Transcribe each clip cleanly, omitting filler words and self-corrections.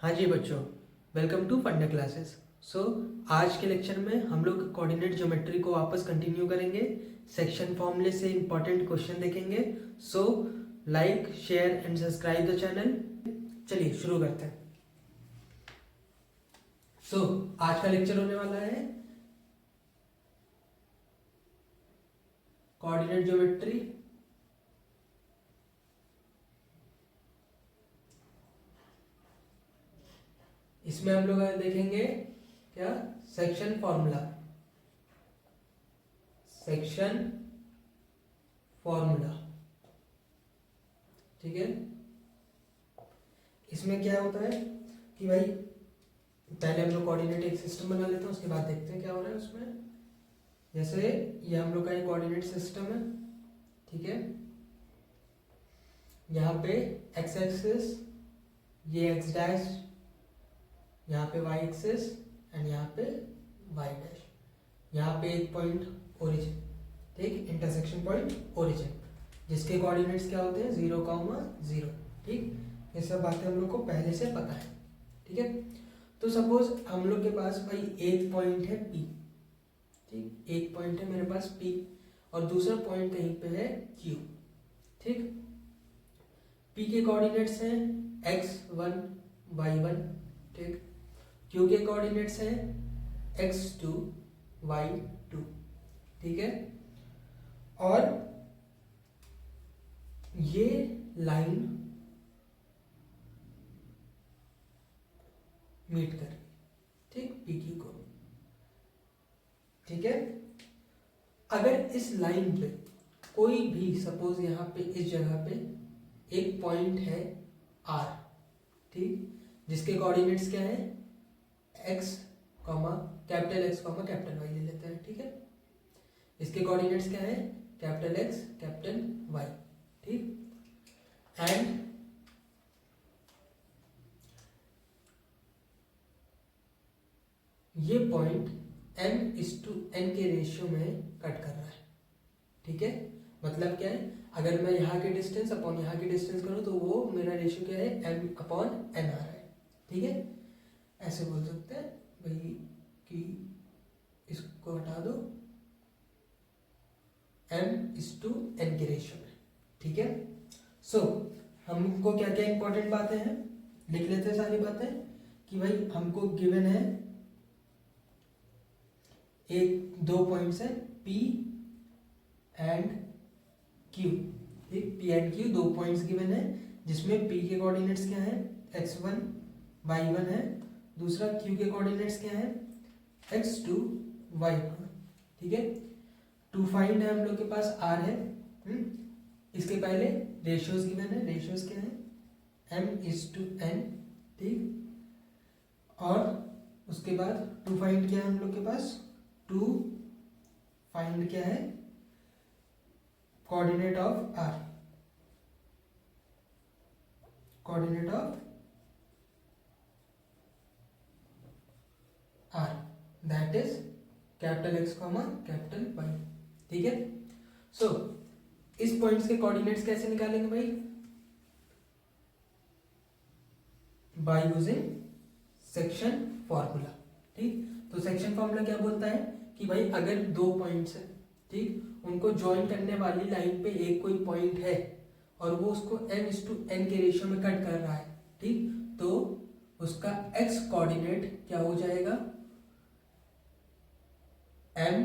हाँ जी बच्चों, welcome to फंडा क्लासेस। आज के लेक्चर में हम लोग कोऑर्डिनेट ज्योमेट्री को वापस कंटिन्यू करेंगे। सेक्शन फॉर्मूले से इंपॉर्टेंट क्वेश्चन देखेंगे। Like share and subscribe the channel. चलिए शुरू करते हैं। आज का लेक्चर होने वाला है कोऑर्डिनेट ज्योमेट्री। इसमें हम लोग देखेंगे क्या, सेक्शन फॉर्मूला। सेक्शन फॉर्मूला, ठीक है। इसमें क्या होता है कि भाई पहले हम लोग कोऑर्डिनेट एक सिस्टम बना लेते हैं, उसके बाद देखते हैं क्या हो रहा है उसमें। जैसे ये हम लोग का एक कोऑर्डिनेट सिस्टम है, ठीक है। यहाँ पे एक्स एक्सिस, ये एक्स डैश, यहाँ पे y एक्सिस एंड यहाँ पे y डैश। यहाँ पे एक पॉइंट ओरिजिन, ठीक, इंटरसेक्शन पॉइंट ओरिजिन, जिसके कोऑर्डिनेट्स क्या होते हैं 0,0, ठीक। ये सब बातें हम लोग को पहले से पता है, ठीक है। तो सपोज हम लोग के पास भाई एक पॉइंट है P, ठीक, एक पॉइंट है मेरे पास P और दूसरा पॉइंट कहीं पे है Q, ठीक। P के कोऑर्डिनेट्स हैं x1 y1, ठीक। Q के कोऑर्डिनेट्स हैं x2 y2, ठीक है। और ये लाइन मीट कर, ठीक, PQ को, ठीक है। अगर इस लाइन पे कोई भी सपोज यहाँ पे इस जगह पे एक पॉइंट है R, ठीक, जिसके कोऑर्डिनेट्स क्या है x, capital X, capital Y ले लेते हैं, ठीक है। इसके कोऑर्डिनेट्स क्या है कैपिटल X, कैपिटल Y, ठीक। एंड ये पॉइंट m/n के रेशियो में कट कर रहा है, ठीक है। मतलब क्या है, अगर मैं यहाँ के डिस्टेंस अपॉन यहाँ की डिस्टेंस करूँ तो वो मेरा रेशियो क्या है m/n आ रहा है, ठीक है। ऐसे बोल सकते हैं भाई कि इसको हटा दो m/n के रेशियो में, ठीक है। हमको क्या क्या इंपॉर्टेंट बातें हैं लिख लेते हैं सारी बातें कि भाई हमको गिवन है एक दो पॉइंट्स है P एंड Q, ठीक। P एंड Q दो पॉइंट्स गिवन है, जिसमें P के कोऑर्डिनेट्स क्या है x1 y1 है, दूसरा Q के कोऑर्डिनेट्स क्या है x2 y2, ठीक है। टू फाइंड है हम लोग के पास R है, इसके पहले रेशियोज गिवन है, रेशियोज क्या है m/n, ठीक। और उसके बाद टू फाइंड क्या है हम लोग के पास, टू फाइंड क्या है coordinate of R, coordinate of R that is capital X, capital Y, ठीक है। इस पॉइंट्स के कोऑर्डिनेट्स कैसे निकालेंगे भाई, बाय यूजिंग सेक्शन फॉर्मूला, ठीक। तो सेक्शन फॉर्मूला क्या बोलता है कि भाई अगर दो पॉइंट्स है, ठीक, उनको ज्वाइन करने वाली लाइन पे एक कोई पॉइंट है और वो उसको m/n के रेशियो में कट कर रहा है, ठीक, तो उसका x कोऑर्डिनेट क्या हो जाएगा m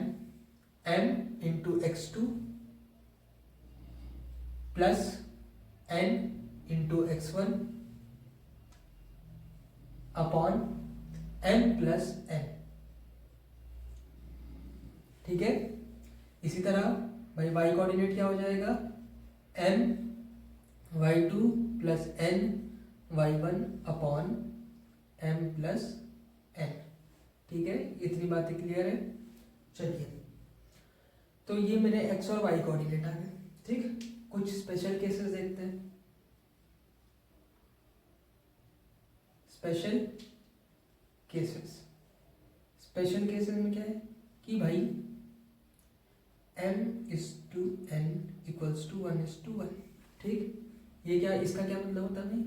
into x2 plus n into x1 upon m plus n, ठीक है। इसी तरह भाई y कोऑर्डिनेट क्या हो जाएगा m y2 plus n y1 upon m plus n, ठीक है। इतनी बातें क्लियर है। चलिए, तो ये मेरे x और y कोऑर्डिनेट आ गए, ठीक। कुछ स्पेशल केसेस देखते हैं। स्पेशल केसेस, स्पेशल केसेस में क्या है कि भाई m/n इक्वल्स टू 1:1, ठीक। ये क्या, इसका क्या मतलब होता है भाई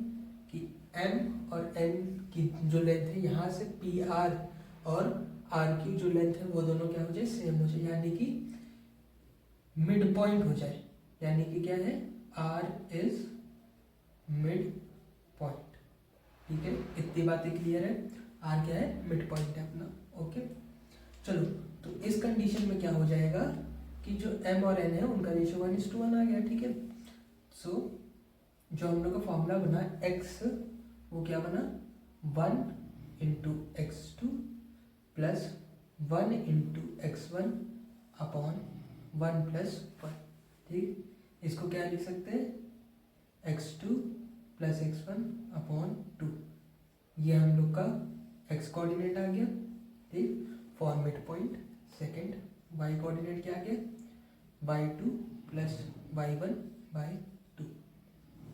कि m और n कि जो लेंथ है यहाँ से पी आर और आर की जो लेंथ है वो दोनों क्या हो जाए, सेम हो जाए, यानी कि मिड पॉइंट हो जाए। यानी कि क्या है, आर इज मिड पॉइंट। ठीक है, इतनी बातें क्लियर है। आर क्या है, मिड पॉइंट है अपना। ओके, चलो, तो इस कंडीशन में क्या हो जाएगा कि जो m और n है उनका रेशियो 1:1 आ गया। ठीक है, सो जो हम लोग का फॉर्मूला बना x, वो क्या बना 1 × x2 प्लस 1 × x1 अपॉन 1 + 1। ठीक, इसको क्या लिख सकते हैं, x2 + x1 अपॉन 2। ये हम लोग का x कोऑर्डिनेट आ गया। ठीक, for mid point. Second y coordinate क्या आ गया, y2 + y1/2।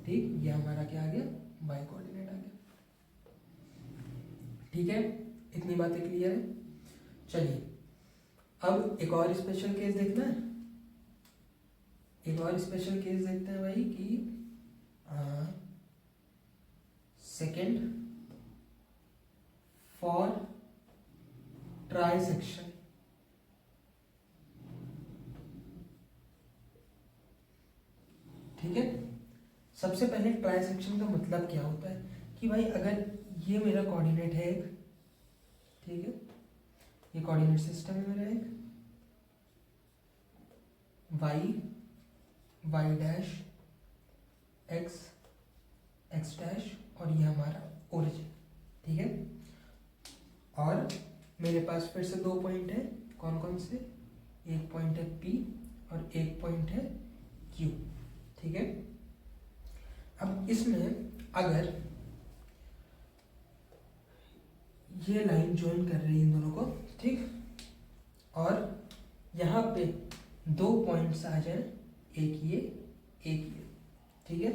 ठीक, ये हमारा क्या आ गया, y कोऑर्डिनेट आ गया। ठीक है, इतनी बातें क्लियर है। चलिए, अब एक और स्पेशल केस देखना है। एक और स्पेशल केस देखते हैं भाई कि सेकेंड फॉर ट्राइसेक्शन। ठीक है, सबसे पहले ट्राइसेक्शन का मतलब क्या होता है कि भाई अगर ये मेरा कोऑर्डिनेट है एक, ठीक है, ये कोऑर्डिनेट सिस्टम है मेरा एक, y dash x x dash और ये हमारा ओरिजिन। ठीक है, और मेरे पास फिर से 2 पॉइंट है, कौन कौन से, एक पॉइंट है P और एक पॉइंट है Q। ठीक है, अब इसमें अगर ये लाइन ज्वाइन कर रही है इन दोनों को, ठीक, और यहाँ पे 2 पॉइंट्स आ जाए, एक ये एक ये। ठीक है,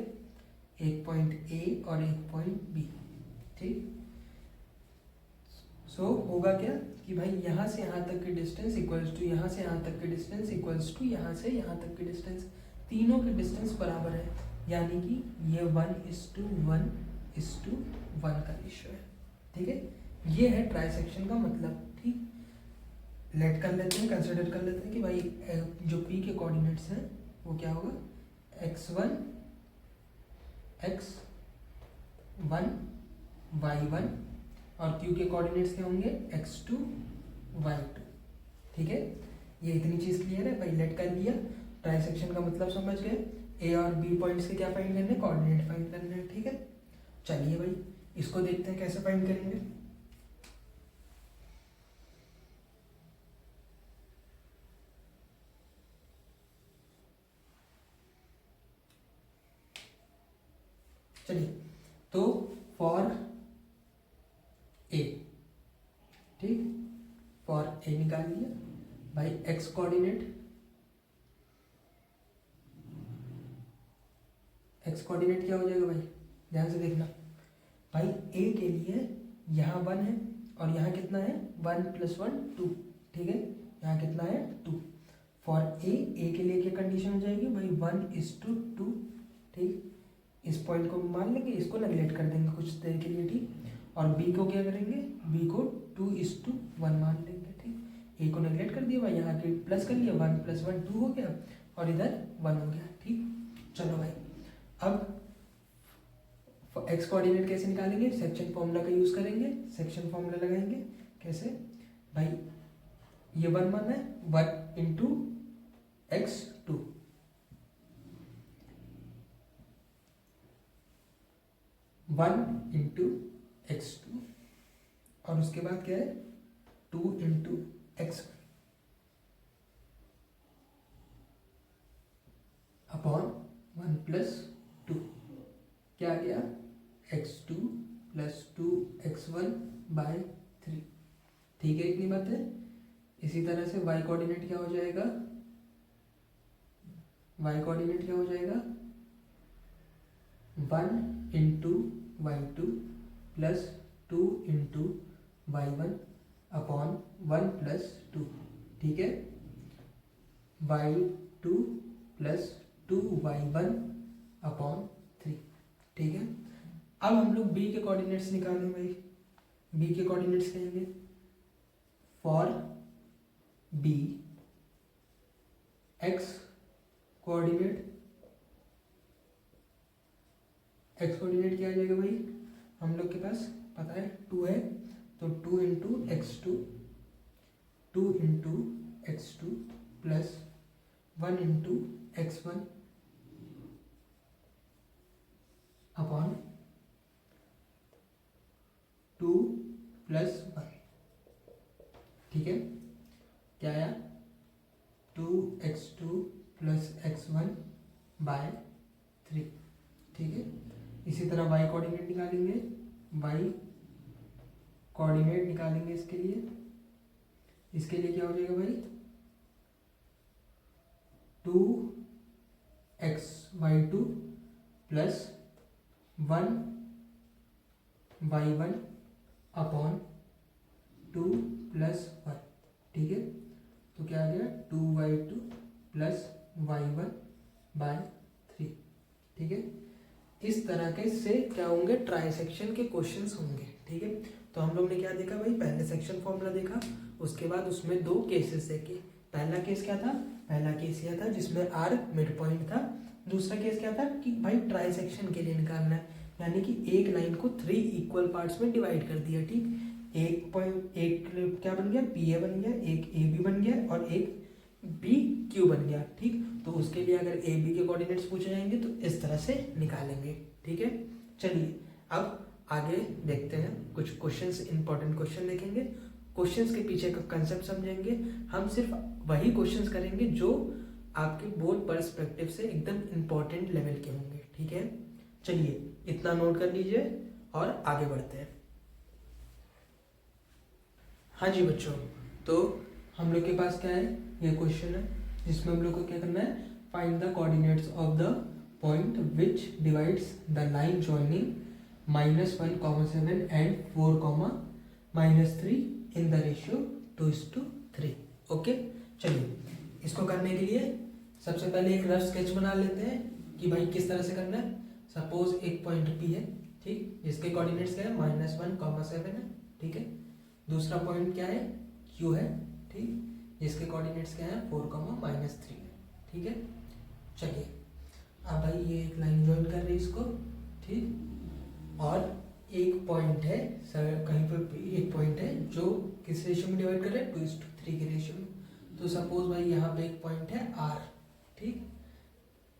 एक पॉइंट A और एक पॉइंट B। ठीक, सो होगा क्या कि भाई यहाँ से यहाँ तक की डिस्टेंस इक्वल्स टू यहाँ से यहाँ तक की डिस्टेंस इक्वल्स टू यहाँ से यहाँ तक की डिस्टेंस, तीनों की डिस्टेंस बराबर है, यानी कि ये 1:1:1 का रेशियो है। ठीक है, ये है ट्राइसेक्शन का मतलब। ठीक, लेट कर लेते हैं, कंसिडर कर लेते हैं कि भाई जो P के कोऑर्डिनेट्स हैं वो क्या होगा, x1 x1 y1 और Q के कोऑर्डिनेट्स क्या होंगे, x2 y2। ठीक है, ये इतनी चीज क्लियर है भाई, लेट कर लिया, ट्राइसेक्शन का मतलब समझ गए। A और B पॉइंट्स के क्या फाइंड करने, कोऑर्डिनेट फाइंड करने हैं। ठीक है, चलिए भाई इसको देखते हैं कैसे फाइंड करेंगे। चलिए, तो फॉर A, ठीक, फॉर A निकाल लिया भाई, x कोऑर्डिनेट, x कोऑर्डिनेट क्या हो जाएगा भाई, ध्यान से देखना भाई, A के लिए यहाँ 1 है और यहाँ कितना है, 1 + 1 2। ठीक है, यहाँ कितना है 2। फॉर A के लिए क्या कंडीशन हो जाएगी भाई, 1:2। ठीक, इस पॉइंट को मान लेंगे, इसको नेगलेक्ट कर देंगे कुछ देर के लिए। ठीक, और B को क्या करेंगे, B को 2:1 मान लेंगे। ठीक, A को नेगलेक्ट कर दिया भाई, यहाँ के प्लस कर लिया, 1 + 1 2 हो गया और इधर 1 हो गया। ठीक, चलो भाई, अब x कोऑर्डिनेट कैसे निकालेंगे, सेक्शन फॉर्मूला का यूज करेंगे। सेक्शन फॉर्मूला लगाएंगे कैसे भाई, ये 1 माना है, 1 × x2, 1 × x2 और उसके बाद क्या है, 2 × x1 अपॉन 1 + 2, क्या आ गया, x2 + 2x1/3। ठीक है, इतनी बात है। इसी तरह से y कोऑर्डिनेट क्या हो जाएगा, y कोऑर्डिनेट क्या हो जाएगा, 1 × y2 + 2 × y1 अपॉन 1 + 2। ठीक है, y2 + 2y1 अपॉन 3। ठीक है, अब हम लोग B के कोऑर्डिनेट्स निकालें भाई। बी के कोऑर्डिनेट्स कहेंगे फॉर बी एक्स कोऑर्डिनेट क्या आ जाएगा भाई, हम लोग के पास पता है 2 है, तो 2 into x two, 2 into x two plus 1 into x one upon 2 plus 1, ठीक है, क्या आया 2x2 प्लस x1 बाय 3, ठीक है। इसी तरह y कोऑर्डिनेट निकालेंगे, y कोऑर्डिनेट निकालेंगे इसके लिए क्या हो जाएगा भाई 2xy2 plus 1y1 upon 2 plus 1, ठीक है। तो क्या आ गया 2y2 प्लस y1 बाय 3, ठीक है। इस तरह के से क्या होंगे ट्राइसेक्शन के क्वेश्चंस होंगे, ठीक है। तो हम लोग ने क्या देखा भाई, पहले सेक्शन फॉर्मूला देखा, उसके बाद उसमें 2 केसेस देखे। पहला केस क्या था, पहला केस यह था जिसमें r मिड पॉइंट था। दूसरा केस क्या था कि भाई ट्राइसेक्शन के लिए निकालना है, यानी कि एक लाइन को 3 इक्वल पार्ट्स में डिवाइड कर दिया, ठीक। एक क्या बन गया, पी ए बन गया, एक ए बी बन गया और एक बी क्यू बन गया, ठीक। तो उसके लिए अगर ए बी के कोऑर्डिनेट्स पूछे जाएंगे तो इस तरह से निकालेंगे, ठीक है। चलिए अब आगे देखते हैं, कुछ क्वेश्चंस, इंपॉर्टेंट क्वेश्चन देखेंगे, क्वेश्चंस के पीछे का कंसेप्ट समझेंगे। हम सिर्फ वही क्वेश्चंस करेंगे जो आपके बोर्ड पर्सपेक्टिव से एकदम इंपॉर्टेंट लेवल के होंगे, ठीक है। चलिए इतना नोट कर लीजिए और आगे बढ़ते हैं। हाँ जी बच्चों, तो हम लोग के पास क्या है, ये क्वेश्चन है जिसमें हम लोग को क्या करना है, find the coordinates of the point which divides the line joining -1,7 and 4,-3 in the ratio 2:3, okay. चलिए इसको करने के लिए सबसे पहले एक रफ स्केच बना लेते हैं कि भाई किस तरह से करना है। सपोज एक पॉइंट P है, ठीक, जिसके कोऑर्डिनेट्स क्या है -1,7 है, ठीक है। दूसरा पॉइंट क्या है Q है, ठीक, जिसके कोऑर्डिनेट्स क्या है 4,-3 है, ठीक है। चलिए अब भाई ये एक लाइन ज्वाइन कर रही है इसको, ठीक, और एक पॉइंट है सर, कहीं पर एक पॉइंट है जो किस रेशियो में डिवाइड कर रहा है 2:3 के रेशियो में। तो सपोज भाई यहाँ पे एक पॉइंट है R, ठीक,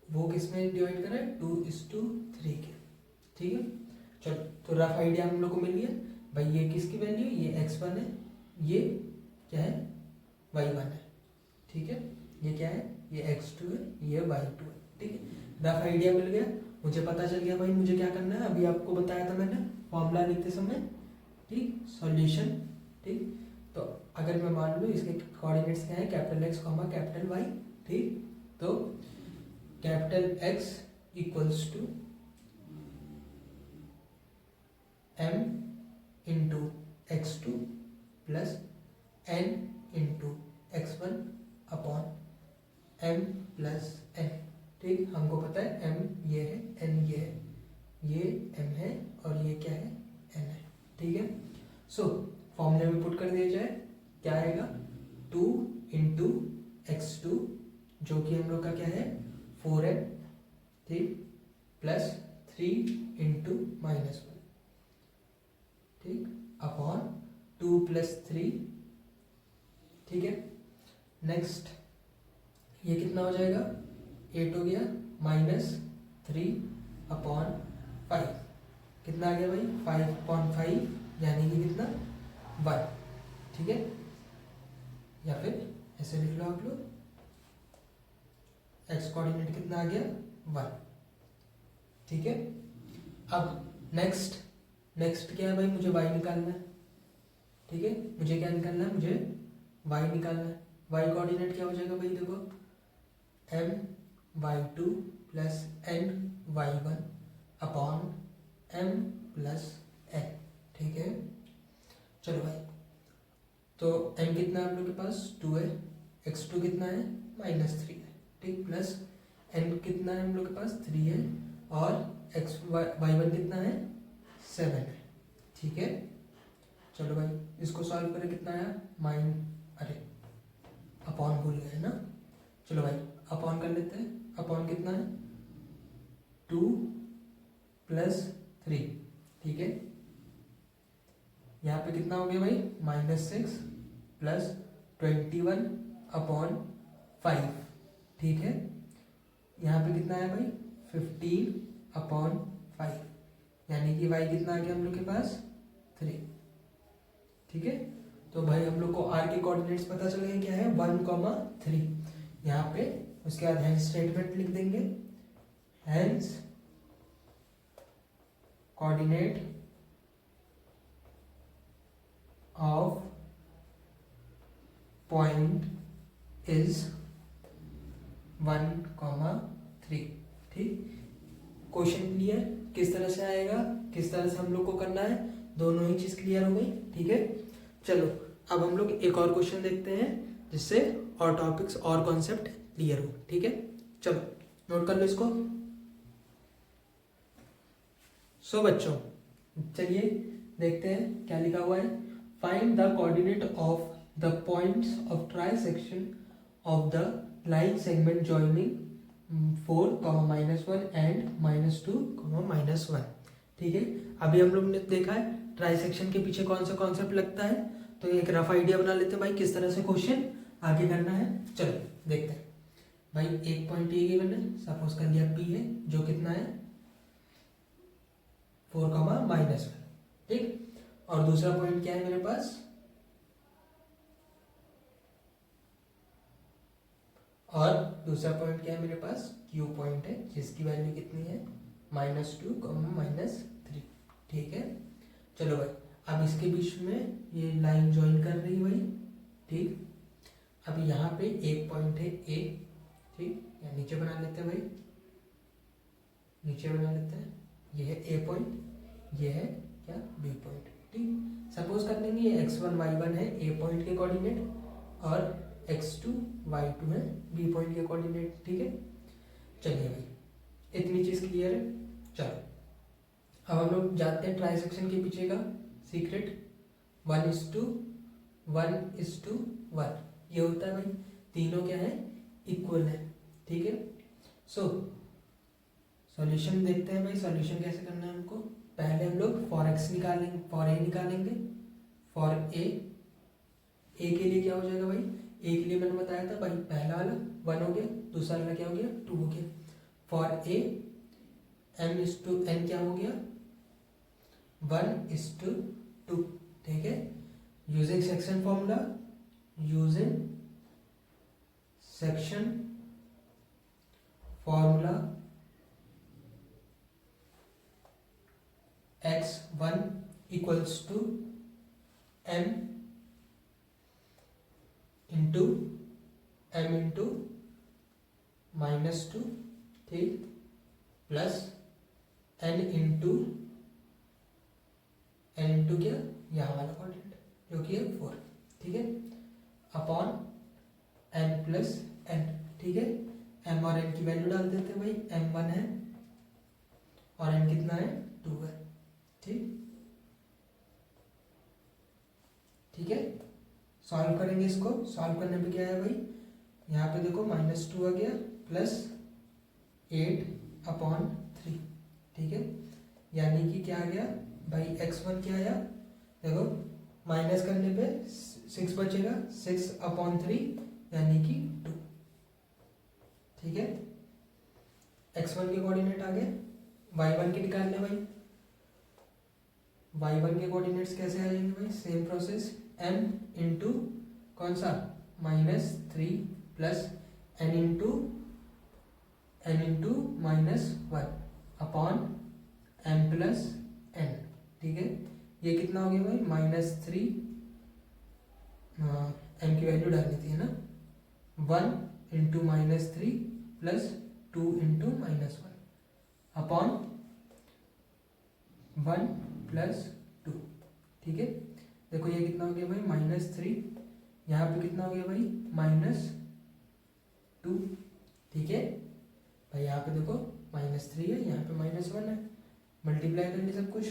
वो किस में डिवाइड कर रहा है 2:3 के, ठीक है। चलो तो रफ आइडिया हम लोग को मिल गया भाई, ये किसकी वैल्यू, ये x1 है, ये क्या है y1 है, ठीक है। ये क्या है, ये x2 है, ये y2 है, ठीक है। रफ आइडिया मिल गया, मुझे पता चल गया भाई मुझे क्या करना है, अभी आपको बताया था मैंने फॉर्मूला लिखते समय, ठीक, सॉल्यूशन, ठीक। तो अगर मैं मान लूँ इसके कोऑर्डिनेट्स क्या है X, Y, ठीक, तो X equals to m into x2 plus n into x1 upon m plus n, ठीक। हमको पता है m ये है, n ये है, ये m है और ये क्या है n है, ठीक है। सो फॉर्मूले में पुट कर दिया जाए, क्या आएगा 2 इंटू x2 जो कि हम लोग का क्या है 4n, ठीक, प्लस 3 इंटू -1, ठीक, अपॉन 2 प्लस 3, ठीक है। नेक्स्ट ये कितना हो जाएगा 8 हो गया, -3 अपॉन 5, कितना आ गया भाई 5/5, यानी कि कितना 1, ठीक है। या फिर ऐसे लिख लो आप लोग, x कोऑर्डिनेट कितना आ गया 1, ठीक है। अब नेक्स्ट क्या है भाई, मुझे y निकालना है, ठीक है। मुझे क्या निकालना है, मुझे y निकालना है। y कोऑर्डिनेट क्या हो जाएगा भाई, देखो my2 plus ny1 upon m plus n, ठीक है। चलो भाई, तो m कितना है हम लोग के पास 2 है, x2 कितना है -3 है, ठीक, प्लस n कितना है हम लोग के पास 3 है और y1 कितना है 7 है, ठीक है। चलो भाई इसको सॉल्व करें, कितना आया अरे अपॉन भूल गए ना, चलो भाई अपॉन कर लेते हैं। अपॉन कितना है 2 + 3, ठीक है। यहाँ पे कितना हो गया भाई -6 + 21/5, ठीक है। यहाँ पे कितना है भाई 15/5, यानी कि y कितना आ गया हम लोग के पास 3, ठीक है। तो भाई हम लोग को r के कोऑर्डिनेट्स पता चल गए क्या है 1,3। यहाँ पे उसके बाद हेंस स्टेटमेंट लिख देंगे, hence coordinate of point is 1,3, ठीक। क्वेश्चन क्लियर, किस तरह से आएगा, किस तरह से हम लोग को करना है, दोनों ही चीज क्लियर हो गई, ठीक है। चलो अब हम लोग एक और क्वेश्चन देखते हैं जिससे और टॉपिक्स और कॉन्सेप्ट क्लियर हो, ठीक है। चलो नोट कर लो इसको। सो बच्चों चलिए देखते हैं क्या लिखा हुआ है। Find the coordinate of the points of trisection of the line segment joining 4,-1 and -2,-1, ठीक है। अभी हम लोग ने देखा है ट्राइसेक्शन के पीछे कौन सा कॉन्सेप्ट लगता है, तो एक रफ आइडिया बना लेते हैं भाई किस तरह से क्वेश्चन आगे करना है। चलो देखते हैं भाई। एक पॉइंट ये गिवन है, सपोज कर लिया P है, जो कितना है 4,-1, ठीक। और दूसरा पॉइंट क्या है मेरे पास, और दूसरा पॉइंट क्या है मेरे पास Q पॉइंट है, जिसकी वैल्यू कितनी है -2,-3, ठीक है। चलो भाई अब इसके बीच में ये लाइन ज्वाइन कर रही है भाई, ठीक। अब यहाँ पे एक पॉइंट है A, ठीक, या नीचे बना लेते हैं भाई, नीचे बना लेते हैं। ये है A पॉइंट, ये है क्या B पॉइंट, ठीक। सपोज कर लेंगे ये x1 y1 है A पॉइंट के कोऑर्डिनेट और x2 y2 है B पॉइंट के कोऑर्डिनेट, ठीक है। चलिए भाई इतनी चीज क्लियर है। चलो अब हम लोग जाते हैं ट्राइसेक्शन के पीछे का सीक्रेट, 1:1:1, ये होता है भाई, तीनों क्या है इक्वल है, ठीक है। सॉल्यूशन देखते हैं भाई, सॉल्यूशन कैसे करना है हमको। पहले हम लोग फॉर x निकालेंगे, फॉर a निकालेंगे। फॉर a के लिए क्या हो जाएगा भाई, a के लिए मैंने बताया था भाई, पहला वाला 1 हो गया, दूसरा वाला क्या हो गया 2 हो गया। फॉर a m/n क्या हो गया 1:2, ठीक है। Using section formula, using section formula x1 = m into m into -2, ठीक, प्लस n इंटू क्या यहाँ वाला कोऑर्डिनेट जो कि है 4, ठीक है, अपॉन n + n, ठीक है। m और n की वैल्यू डाल देते हैं भाई, m1 है और n कितना है 2 है, ठीक है। सॉल्व करेंगे इसको, सॉल्व करने पे क्या है भाई, यहाँ पे देखो -2 आ गया प्लस 8/3, ठीक है। यानी कि क्या आ गया भाई x1 क्या आया, देखो माइनस करने पे 6 बचेगा, 6/3 यानी कि 2, ठीक है। x1 के कोऑर्डिनेट आ गए, y1 के निकालने भाई। y1 के कोऑर्डिनेट्स कैसे आ जाएंगे भाई, सेम प्रोसेस, m इंटू कौन सा -3 plus n into -1 upon m + n, ठीक है। ये कितना हो गया भाई -3, m की वैल्यू डालनी थी है ना, 1 इंटू -3 प्लस 2 इंटू -1 अपॉन 1 + 2, ठीक है। देखो ये कितना हो गया भाई -3, यहाँ पे कितना हो गया भाई -2, ठीक है भाई। यहाँ पे देखो -3 है, यहाँ पे -1 है, मल्टीप्लाई करनी सब कुछ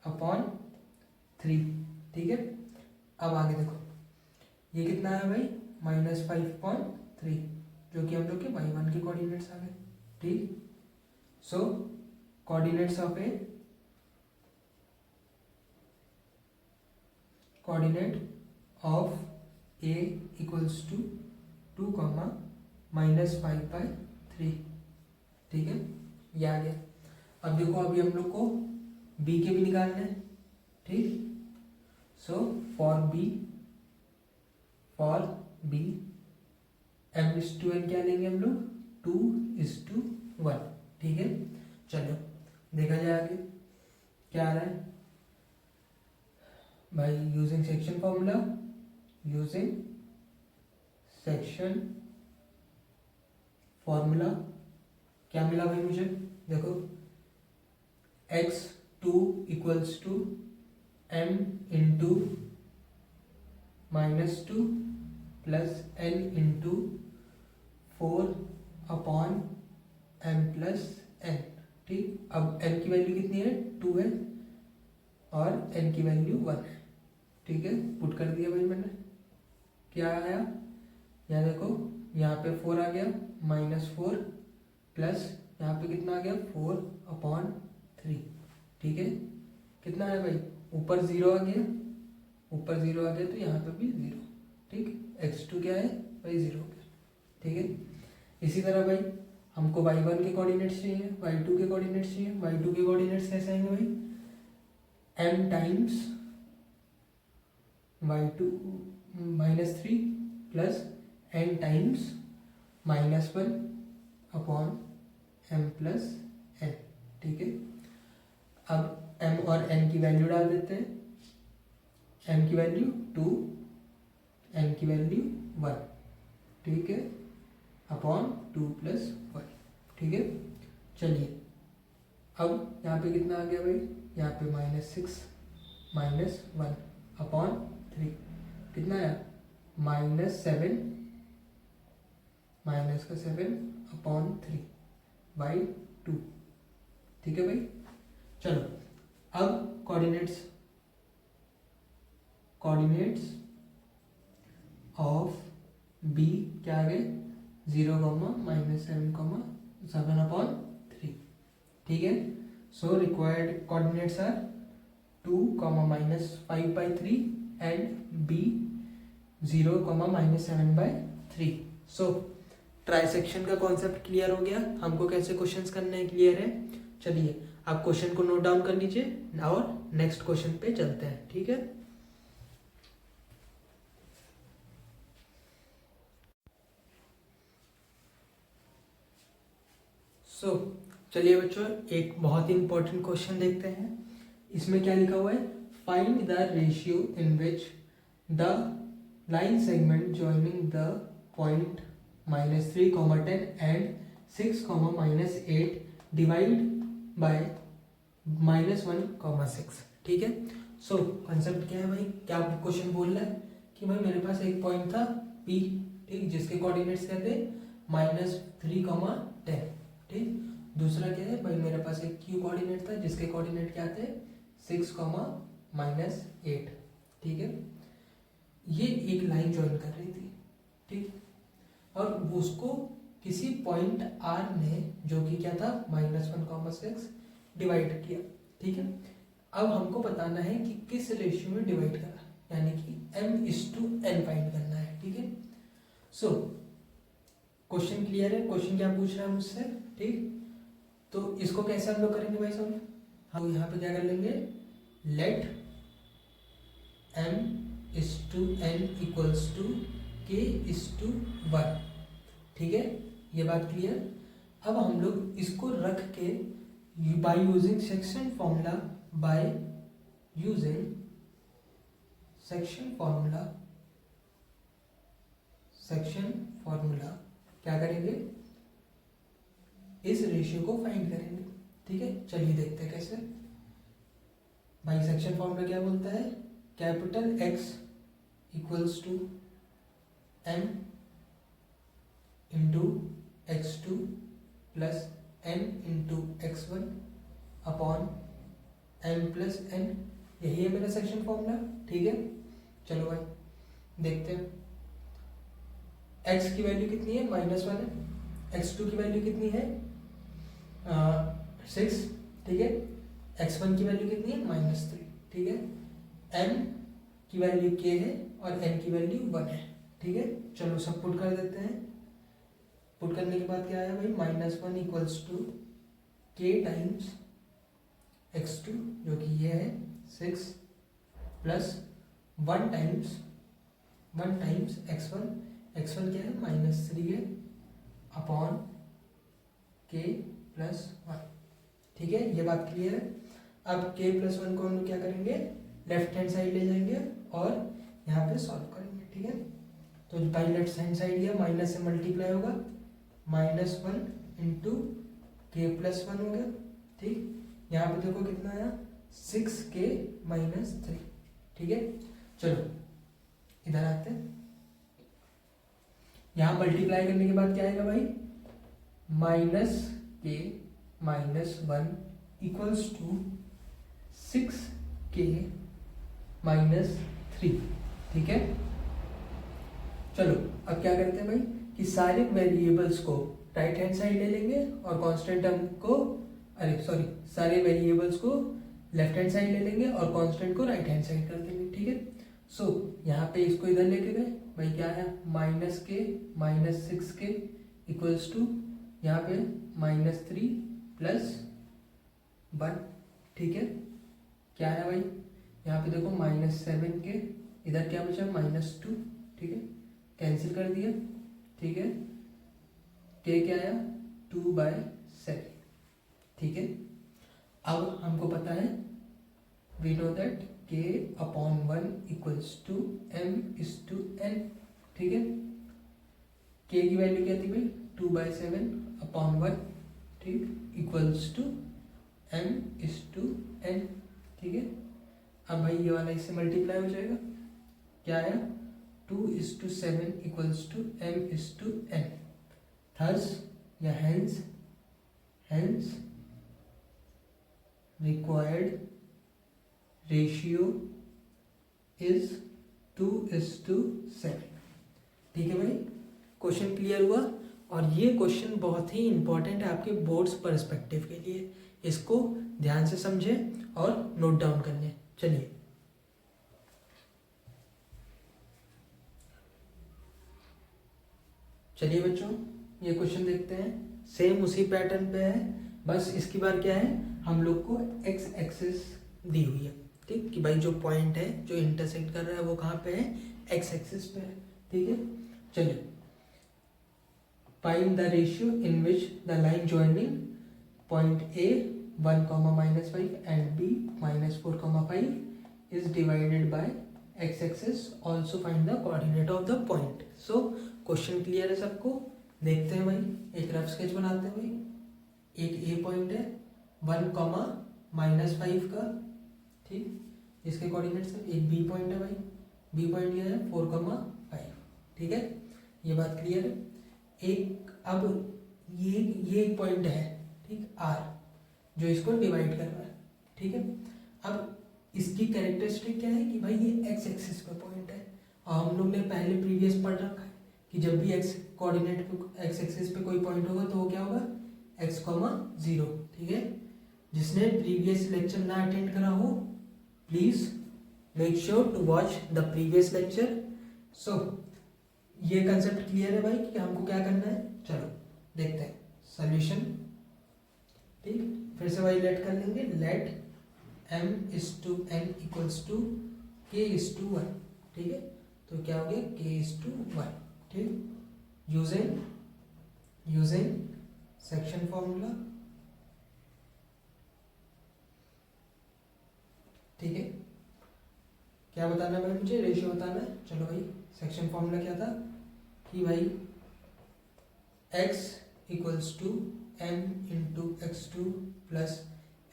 अपॉन 3, ठीक है। अब आगे देखो, ये कितना है भाई, -5.3, जो कि हम लोग के y1 के कोऑर्डिनेट्स आ गए। ठीक, so coordinates of A, coordinate of A equals to 2, -5/3। ठीक है, ये आ गया। अब देखो, अभी हम लोग को बी के भी निकालने हैं। ठीक, सो फॉर बी m/n क्या लेंगे हम लोग, 2:1। ठीक है, चलो देखा जाए आगे क्या आ रहा है भाई। Using section formula, using section formula क्या मिला भाई मुझे, देखो x2 equals to m into -2 plus n into 4/m+n। ठीक, अब m की वैल्यू कितनी है, 2 है, और n की वैल्यू 1 है। ठीक है, पुट कर दिया भाई मैंने, क्या आया, यहाँ देखो, यहाँ पे 4 आ गया, -4 प्लस यहाँ पे कितना आ गया, 4/3। ठीक है, कितना है भाई, ऊपर 0 आ गया, ऊपर 0 आ गया तो यहाँ पे भी 0। ठीक, x2 क्या है भाई, 0 हो गया। ठीक है, इसी तरह भाई हमको y1 के कोऑर्डिनेट्स चाहिए, y2 के कोऑर्डिनेट्स चाहिए। y2 के कोऑर्डिनेट्स कैसे आएंगे भाई, m times y2 -3 plus n times -1/m+n। ठीक है, अब m और n की वैल्यू डाल देते हैं। m की वैल्यू 2, n की वैल्यू 1। ठीक है, /2 + 1। ठीक है, चलिए अब यहाँ पे कितना आ गया भाई, यहाँ पे -6 -1/3 कितना आया, -7 -7/3/2। ठीक है भाई, चलो अब कोऑर्डिनेट्स ऑफ बी क्या आ गए, 0, -7/3। ठीक है, so required coordinates are 2, -5/3 and b 0, -7/3। So trisection का कॉन्सेप्ट क्लियर हो गया, हमको कैसे क्वेश्चंस करने हैं क्लियर है। चलिए आप क्वेश्चन को नोट डाउन कर लीजिए और नेक्स्ट क्वेश्चन पे चलते हैं। ठीक है, सो चलिए बच्चों, एक बहुत ही इंपॉर्टेंट क्वेश्चन देखते हैं। इसमें क्या लिखा हुआ है, find the ratio in which the line segment joining the point -3, 10 and 6, -8 divide by -1, 6। ठीक है, सो कंसेप्ट क्या है भाई, क्या क्वेश्चन बोल रहा है कि भाई मेरे पास एक पॉइंट था P, ठीक, जिसके कोऑर्डिनेट्स क्या थे, -3, 10। ठीक, दूसरा क्या है भाई, मेरे पास एक Q कोऑर्डिनेट था जिसके कोऑर्डिनेट क्या थे, 6, -8। ठीक है, ये एक लाइन ज्वाइन कर रही थी। ठीक, और उसको किसी पॉइंट R ने, जो कि क्या था, -1, 6 डिवाइड किया। ठीक है, अब हमको बताना है कि किस रेशियो में डिवाइड करा, यानी कि m/n फाइंड करना है। ठीक है, सो क्वेश्चन क्लियर है, क्वेश्चन क्या पूछ रहा है मुझसे। ठीक, तो इसको कैसे हम लोग करेंगे भाई साहब, हम यहाँ पे क्या कर लेंगे, late m/n equals to k/1। ठीक है, ये बात क्लियर। अब हम लोग इसको रख के bye using section formula, section formula क्या करेंगे, इस रेशियो को फाइंड करेंगे। ठीक है, चलिए देखते हैं कैसे भाई। सेक्शन फॉर्मूला क्या बोलता है, capital X equals to m into x2 plus n into x1 upon m+n यही है मेरा सेक्शन फॉर्मूला, ठीक है। चलो भाई देखते हैं, x की वैल्यू कितनी है, -1 है, x2 की वैल्यू कितनी है 6, ठीक है, x1 की वैल्यू कितनी है -3, ठीक है, n की वैल्यू k है और n की वैल्यू 1 है, ठीक है। चलो सब पुट कर देते हैं, पुट करने के बाद क्या आया भाई, -1 equals to k times x2 जो कि ये है 6 प्लस 1 टाइम्स x1 क्या है -3 है अपॉन k प्लस 1, ठीक है, ये बात क्लियर है। अब k प्लस 1 को हम लोग क्या करेंगे, लेफ्ट हैंड साइड ले जाएंगे और यहाँ पे सॉल्व करेंगे, ठीक है। तो भाई लेफ्ट हैंड साइड ये माइनस से मल्टीप्लाई होगा, -1 इंटू k प्लस 1 हो गया, ठीक। यहाँ पे देखो कितना आया 6k -3, ठीक है। चलो इधर आते हैं, यहाँ मल्टीप्लाई करने के बाद क्या आएगा भाई, -k -1 इक्वल्स टू 6k -3, ठीक है। चलो अब क्या करते हैं भाई कि सारे वेरिएबल्स को राइट हैंड साइड ले लेंगे और कांस्टेंट टर्म को, सारे वेरिएबल्स को लेफ्ट हैंड साइड ले लेंगे और कांस्टेंट को राइट हैंड साइड कर देंगे, ठीक है। सो यहाँ पे इसको इधर लेके गए भाई, क्या है -k -6k इक्वल्स टू यहाँ पे -3 प्लस 1, ठीक है। क्या है भाई, यहाँ पे देखो -7k, इधर क्या बचा -2, ठीक है, कैंसिल कर दिया, ठीक है। k क्या आया 2/7, ठीक है। अब हमको पता है, we know that k upon 1 equals to m/n, ठीक है। k की वैल्यू क्या थी भाई 2/7 अपॉन 1, ठीक, इक्वल्स टू m/n, ठीक है। अब भाई ये वाला इससे मल्टीप्लाई हो जाएगा, क्या आया 2/7 इक्वल्स टू m/n, थर्स या हेंस required ratio is 2:7, ठीक है भाई। क्वेश्चन क्लियर हुआ, और ये क्वेश्चन बहुत ही इंपॉर्टेंट है आपके बोर्ड्स पर्सपेक्टिव के लिए, इसको ध्यान से समझें और नोट डाउन कर लें। चलिए बच्चों ये क्वेश्चन देखते हैं, सेम उसी पैटर्न पे है, बस इसकी बार क्या है, हम लोग को एक्स एक्सिस दी हुई है, ठीक, कि भाई जो पॉइंट है जो इंटरसेक्ट कर रहा है वो कहाँ पे है, एक्स एक्सिस पे है, ठीक है। चलिए, find the ratio in which the line joining point A 1, -5 and b -4, 5 is divided by x axis, also find the coordinate of the point। so question clear है सबको, देखते हैं भाई, एक रफ स्केच बनाते हैं भाई। एक ए पॉइंट है 1, -5 का, ठीक, इसके कोऑर्डिनेट्स है। एक बी पॉइंट है भाई, बी पॉइंट ये है 4, 5, ठीक है, ये बात क्लियर है। एक अब ये एक पॉइंट है, ठीक, आर, जो इसको डिवाइड कर रहा है, ठीक है। अब इसकी कैरेक्टरिस्टिक क्या है कि भाई ये एक्स एक्सिस पे पॉइंट है, और हम लोग ने पहले प्रीवियस पढ़ रखा है कि जब भी एक्स कोऑर्डिनेट पे, एक्स एक्सिस पे कोई पॉइंट होगा तो वो क्या होगा, x,0, ठीक है। जिसने प्रीवियस लेक्चर ना अटेंड करा हो, please make sure to watch the previous lecture. So ये कंसेप्ट क्लियर है भाई कि हमको क्या करना है। चलो देखते हैं सॉल्यूशन, ठीक, फिर से भाई लेट कर लेंगे, late m/n equals to k/1, ठीक है। तो क्या हो गया k/1, ठीक, यूजिंग सेक्शन फॉर्मूला, ठीक है। क्या बताना है भाई मुझे, रेशियो बताना है। चलो भाई सेक्शन फॉर्मूला क्या था कि भाई x equals to m into x2 plus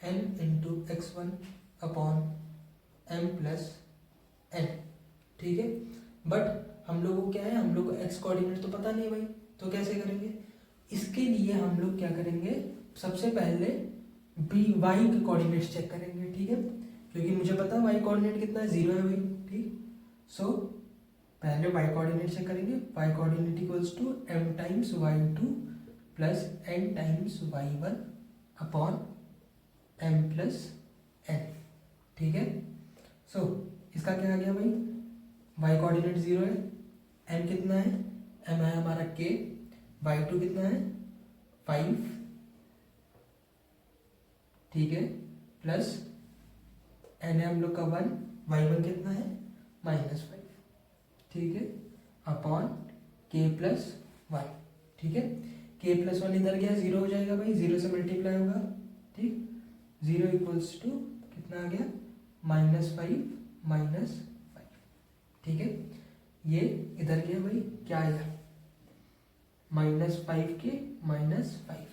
n into x1 upon m plus n, ठीक है। बट हम लोग को क्या है, हम लोग को x कोऑर्डिनेट तो पता नहीं भाई, तो कैसे करेंगे। इसके लिए हम लोग क्या करेंगे, सबसे पहले y के कोऑर्डिनेट्स चेक करेंगे, ठीक है, क्योंकि मुझे पता है वाई कोऑर्डिनेट कितना है, 0 है भाई, ठीक। सो पहले वाई कोऑर्डिनेट चेक करेंगे। Y coordinate equals to m times y2 plus n times y1 upon m plus n, ठीक है। सो इसका क्या आ गया भाई, वाई कोऑर्डिनेट 0 है, m कितना है, m है हमारा k, y2 कितना है 5, ठीक है, प्लस n है हम लोग का 1, y1 कितना है -5, ठीक है, अपॉन k प्लस 1, ठीक है। k प्लस 1 इधर गया 0 हो जाएगा भाई, 0 से मल्टीप्लाई होगा, ठीक। 0 इक्वल्स टू कितना आ गया -5, ठीक है। ये इधर गया भाई, क्या आया -5 के -5,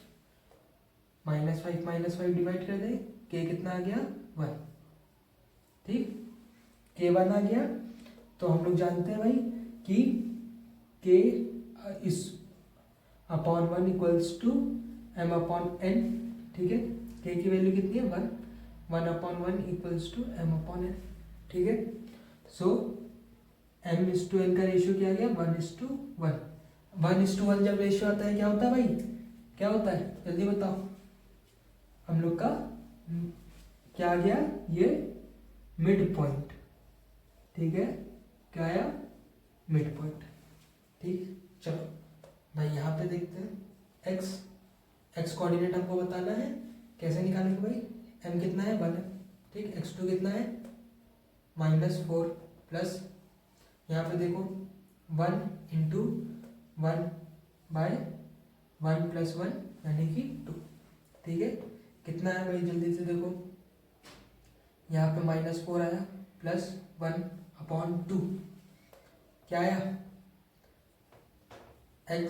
-5 डिवाइड कर दे, k कितना आ गया 1, ठीक। k 1 आ गया तो हम लोग जानते हैं भाई कि k is upon 1 equals to m upon n, ठीक है। k की वैल्यू कितनी है 1, 1 upon 1 equals to m upon n, ठीक है। सो m/n का रेशियो क्या आ गया 1:1, 1:1 जब रेशियो आता है क्या होता है भाई, क्या होता है जल्दी बताओ। हम लोग का क्या आ गया, ये मिड पॉइंट, ठीक है, क्या आया मिड पॉइंट, ठीक। चलो भाई यहाँ पे देखते हैं x कोऑर्डिनेट हमको बताना है, कैसे निकालेंगे भाई, m कितना है 1 है, ठीक, x2 कितना है -4 प्लस यहाँ पे देखो 1 इंटू 1 बाय 1 प्लस 1 यानी कि 2, ठीक है। कितना है भाई जल्दी से देखो, यहाँ पे -4 आया प्लस 1 अपॉन 2, क्या आया x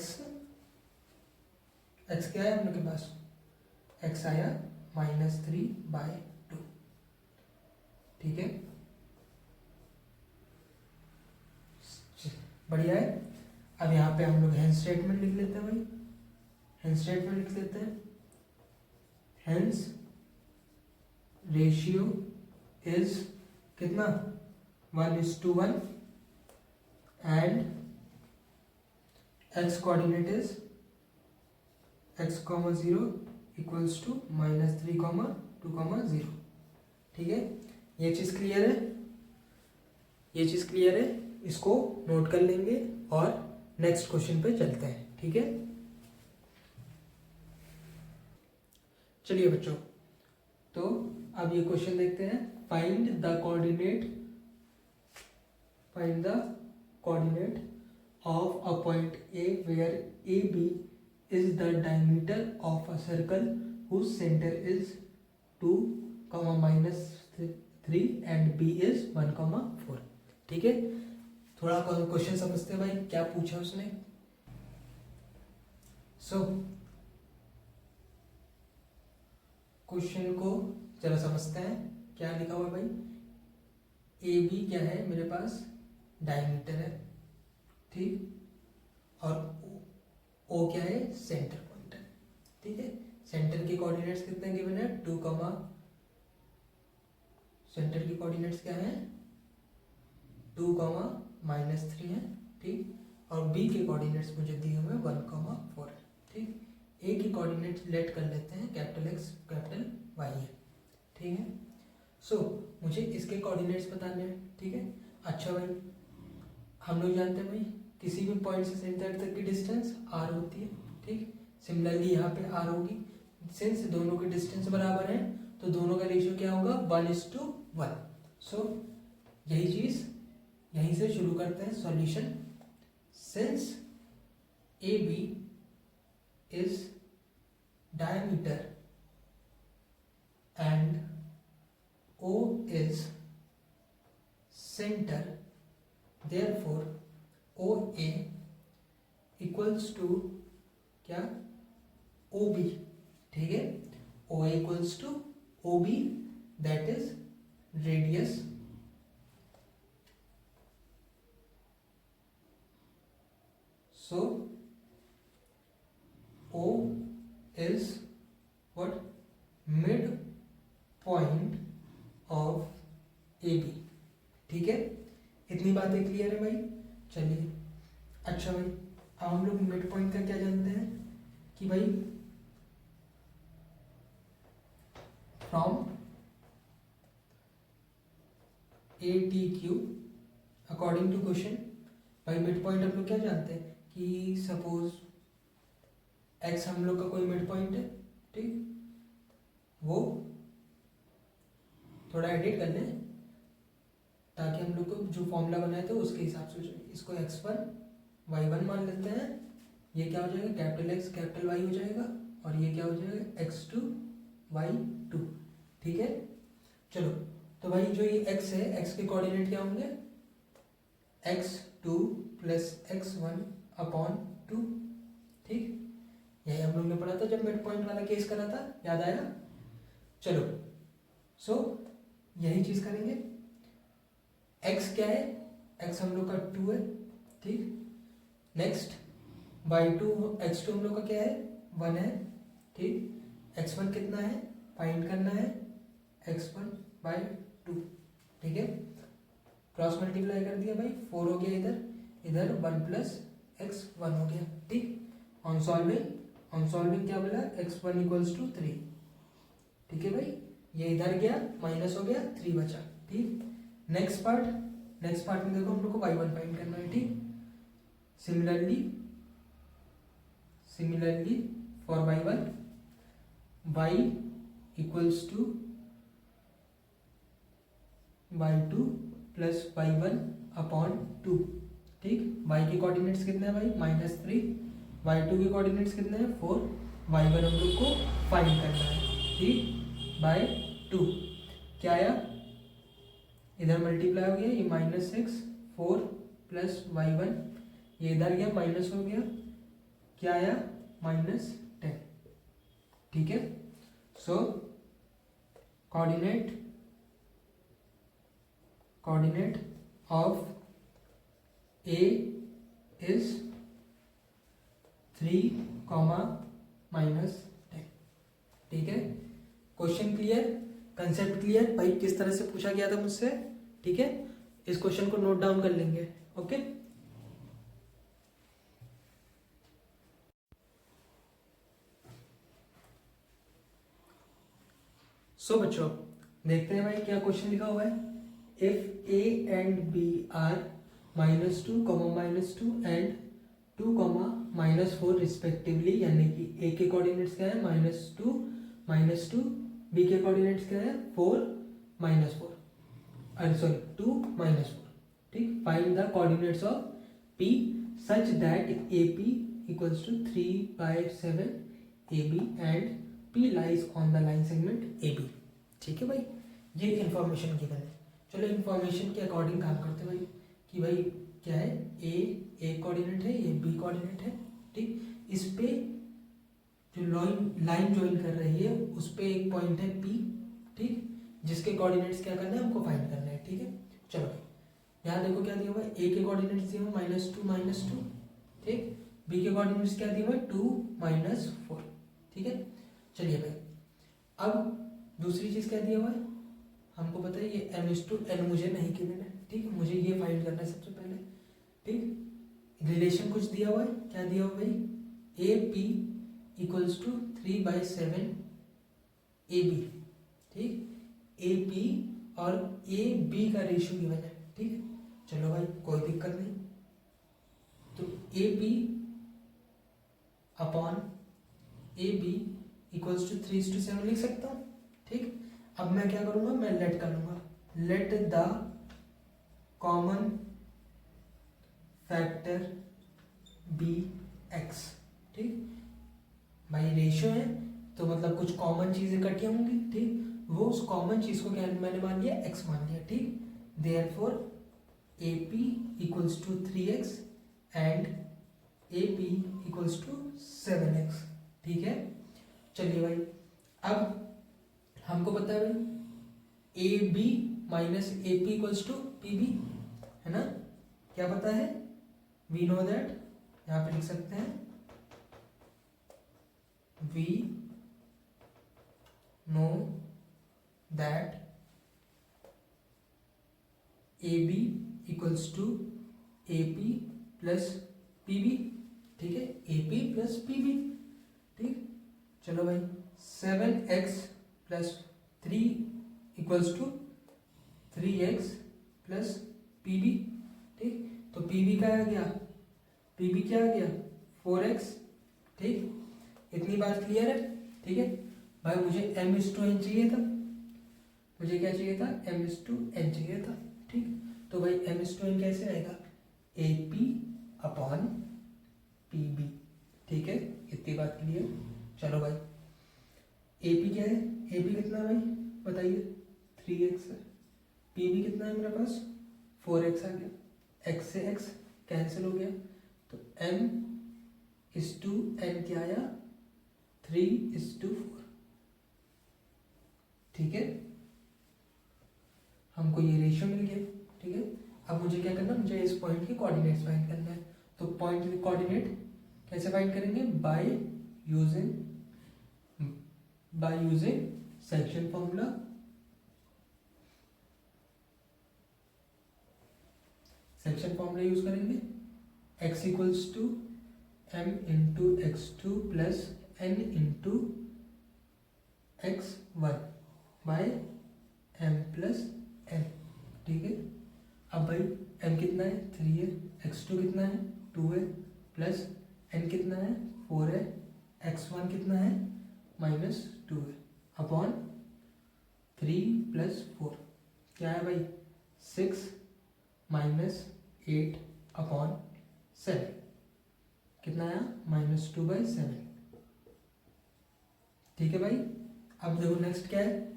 क्या है हम लोग के पास, x आया -3/2, ठीक है, बढ़िया है। अब यहाँ पे हम लोग हेंस स्टेटमेंट लिख लेते हैं भाई, हेंस स्टेटमेंट लिख लेते हैं, हेंस रेशियो इज कितना 1:1 and x coordinate is x, 0 equals to -3, 2, 0, ठीक है। ये चीज़ क्लियर है, ये चीज़ क्लियर है, इसको नोट कर लेंगे और नेक्स्ट क्वेश्चन पे चलते हैं, ठीक है। चलिए बच्चों, तो अब ये क्वेश्चन देखते हैं। Find the coordinate of a point A where AB is the diameter of a circle whose center is 2, -3 and B is 1, 4, ठीक है। थोड़ा क्वेश्चन समझते हैं भाई, क्या पूछा उसने। क्वेश्चन को जरा समझते हैं, क्या लिखा हुआ भाई, ए बी क्या है मेरे पास डायमीटर है, ठीक, और ओ क्या है सेंटर पॉइंट है, ठीक है। सेंटर के कोऑर्डिनेट्स कितने गिवन है 2, सेंटर के कोऑर्डिनेट्स क्या है 2, -3 है, ठीक, और बी के कोऑर्डिनेट्स मुझे दिए हुए 1, 4 है, ठीक। ए की कोऑर्डिनेट्स लेट कर लेते हैं, कैपिटल X कैपिटल Y है, ठीक है। सो मुझे इसके कोऑर्डिनेट्स बताने हैं, ठीक है। अच्छा भाई, हम लोग जानते हैं भाई किसी भी पॉइंट से सेंटर तक की डिस्टेंस r होती है, ठीक। सिमिलरली यहाँ पे r होगी, सिंस दोनों के डिस्टेंस बराबर है तो दोनों का रेशियो क्या होगा 1:1। सो यही चीज यहीं से शुरू करते हैं solution. Since A B is diameter and O is center, therefore OA equals to क्या OB, ठीक है। OA equals to OB, that is radius, so O is what mid point of इतनी बातें क्लियर है भाई? चलिए, अच्छा भाई, अब हम लोग मिड पॉइंट का क्या जानते हैं कि भाई from A T Q according to question, भाई मिड पॉइंट हम लोग क्या जानते हैं कि सपोज एक्स हम लोग का कोई मिड पॉइंट है, ठीक, वो थोड़ा एडिट कर लें ताकि हम लोग को जो फॉर्मूला बनाए थे उसके हिसाब से हो जाए। इसको x1 y1 मान लेते हैं, ये क्या हो जाएगा कैपिटल एक्स कैपिटल वाई हो जाएगा, और ये क्या हो जाएगा x2 y2, ठीक है। चलो, तो भाई जो ये x है, x के कोऑर्डिनेट क्या होंगे, x2 प्लस x1 अपॉन 2, ठीक, यही हम लोग ने पढ़ा था जब मिड पॉइंट वाला केस करा था, याद आया? चलो, सो यही चीज करेंगे। x क्या है, x हम लोग का 2 है, ठीक। नेक्स्ट y2 x2 हम लोग का क्या है 1 है, ठीक। x1 कितना है फाइंड करना है, x1/2, ठीक है। क्रॉस मल्टीप्लाई कर दिया भाई, 4 हो गया इधर, इधर 1 प्लस x1 हो गया, ठीक। ऑन सॉल्विंग क्या बोला, x1 इक्वल्स टू 3, ठीक है भाई। ये इधर गया माइनस हो गया, 3 बचा, ठीक। नेक्स्ट पार्ट में देखो हम लोग को y1 फाइंड करना है, ठीक। Similarly for y1 y equals to y2 plus y1 upon 2, ठीक। y के कोऑर्डिनेट्स कितने हैं भाई -3, y2 के कोऑर्डिनेट्स कितने हैं 4, y1 हम लोग को फाइंड करना है, ठीक, बाय 2। क्या आया, इधर मल्टीप्लाई हो गया, ये -6 4 प्लस y1, ये इधर गया माइनस हो गया, क्या आया -10, ठीक है। सो कोऑर्डिनेट ऑफ ए इज 3, -10, ठीक है। क्वेश्चन क्लियर, कंसेप्ट क्लियर भाई, किस तरह से पूछा गया था मुझसे, ठीक है। इस क्वेश्चन को नोट डाउन कर लेंगे, ओके। सो बच्चों देखते हैं भाई क्या क्वेश्चन लिखा हुआ है। If a and b are -2, -2 and 2, -4 respectively, यानी कि a के कोऑर्डिनेट्स क्या है -2, b के कोऑर्डिनेट्स क्या है 4, -4, सॉरी 2, -4, ठीक। Find the coordinates of p such that AP equals to 3/7 AB and P lies on the line segment AB, ठीक है भाई। ये इन्फॉर्मेशन गिवन है। चलो इन्फॉर्मेशन के अकॉर्डिंग काम करते हैं भाई, कि भाई क्या है, ए कोऑर्डिनेट है, ये बी कोऑर्डिनेट है, ठीक। इस पे जो लाइन ज्वाइन कर रही है उस पे एक पॉइंट है P, ठीक, जिसके कोऑर्डिनेट्स क्या करना है हमको फाइंड करना है, ठीक है। चलो भाई यहाँ देखो क्या दिया हुआ है, ए के कोऑर्डिनेट्स दिए हुए -2, ठीक। बी के कोऑर्डिनेट्स क्या दिए हुए 2, -4, ठीक है। चलिए भाई, अब दूसरी चीज क्या दिया हुआ है, हमको पता है ये m/n मुझे नहीं गिवन है, ठीक है। मुझे ये फाइंड करना है सबसे पहले, ठीक। रिलेशन कुछ दिया हुआ है, क्या दिया हुआ भाई, AP इक्वल्स टू 3/7 AB, ठीक। AP और AB का रेशियो गिवन है, ठीक। चलो भाई कोई दिक्कत नहीं, तो AP upon AB equals to 3:7 लिख सकता हूँ, ठीक। अब मैं क्या करूंगा, मैं लेट कर लूंगा, let the common factor be x, ठीक। भाई रेशियो है तो मतलब कुछ कॉमन चीजें इकट्ठी होंगी, ठीक। वो उस कॉमन चीज को क्या मैंने मान लिया x मान लिया, ठीक। Therefore AP equals to 3x and AP equals to 7x, ठीक है। चलिए भाई, अब हमको पता है भाई AB minus AP equals to PB, है ना, क्या पता है, वी नो दैट, यहां पे लिख सकते हैं we know that AB equals to AP plus PB, ठीक है, AP प्लस PB, ठीक। चलो भाई 7x plus 3 equals to 3x plus PB, ठीक। तो PB का आ गया, PB क्या आ गया 4x, ठीक। इतनी बात क्लियर है, ठीक है भाई। मुझे m/n चाहिए था, मुझे क्या चाहिए था, m/n चाहिए था, ठीक। तो भाई m/n कैसे आएगा, AP अपॉन PB, ठीक है। इतनी बात क्लियर। चलो भाई AP क्या है, AP कितना है भाई बताइए, 3x है। PB कितना है मेरे पास, 4x आ गया, x से x कैंसिल हो गया, तो m/n क्या आया, 3/4, ठीक है। हमको ये रेशियो मिल गया, ठीक है। अब मुझे क्या करना, मुझे इस पॉइंट के कोऑर्डिनेट्स फाइंड करना है। तो पॉइंट के कोऑर्डिनेट कैसे फाइंड करेंगे, by using section formula. Section formula use करेंगे, x equals to m into x2 plus n into x1 by m plus n, ठीक है। अब भाई m कितना है, 3 है, x2 कितना है, 2 है, प्लस n कितना है, 4 है, x1 कितना है, -2 है, अपॉन 3 प्लस 4 क्या है भाई, 6 -8 अपॉन 7, कितना आया, -2/7, ठीक है भाई। अब देखो नेक्स्ट क्या है,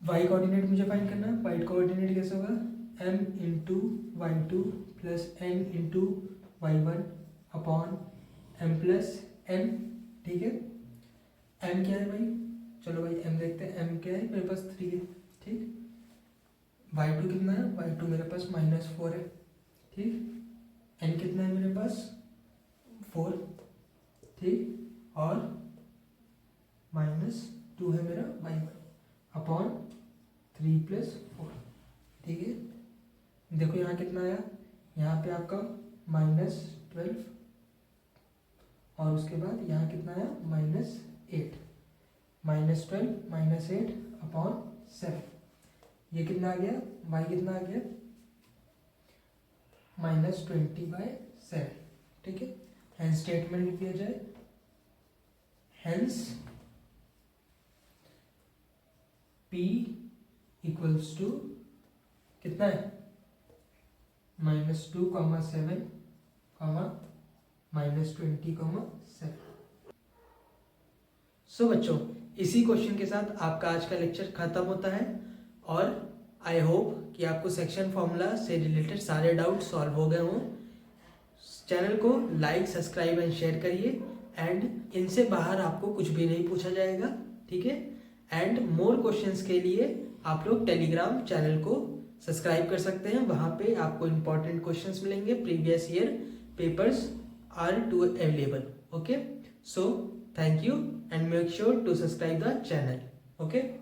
y कोऑर्डिनेट मुझे फाइंड करना है। y कोऑर्डिनेट कैसे होगा, m into y2 plus n into y1 upon m plus n, ठीक है। m क्या है भाई, चलो भाई m देखते हैं, m क्या है मेरे पास 3 है, ठीक। y2 कितना है, y2 मेरे पास -4 है, ठीक। n कितना है मेरे पास 4, ठीक, और -2 है मेरा y1 अपॉन 3 प्लस 4, ठीक है। देखो यहाँ कितना आया, यहाँ पे आपका -12 और उसके बाद यहाँ कितना आया, -8, -12 -8 अपॉन 7, ये कितना आ गया, y कितना आ गया, -20/7, ठीक है। हेंस स्टेटमेंट लिख दिया जाए, हेंस P इक्वल्स टू कितना है, -2, 7, -20, 7। सो बच्चों इसी क्वेश्चन के साथ आपका आज का लेक्चर खत्म होता है, और आई होप कि आपको सेक्शन फॉर्मूला से रिलेटेड सारे डाउट सॉल्व हो गए हों। चैनल को लाइक, सब्सक्राइब एंड शेयर करिए, एंड इनसे बाहर आपको कुछ भी नहीं पूछा जाएगा, ठीक है। एंड मोर क्वेश्चंस के लिए आप लोग टेलीग्राम चैनल को सब्सक्राइब कर सकते हैं, वहाँ पे आपको इंपॉर्टेंट क्वेश्चंस मिलेंगे, previous year papers are to available, okay. So thank you and make sure to subscribe the channel, okay.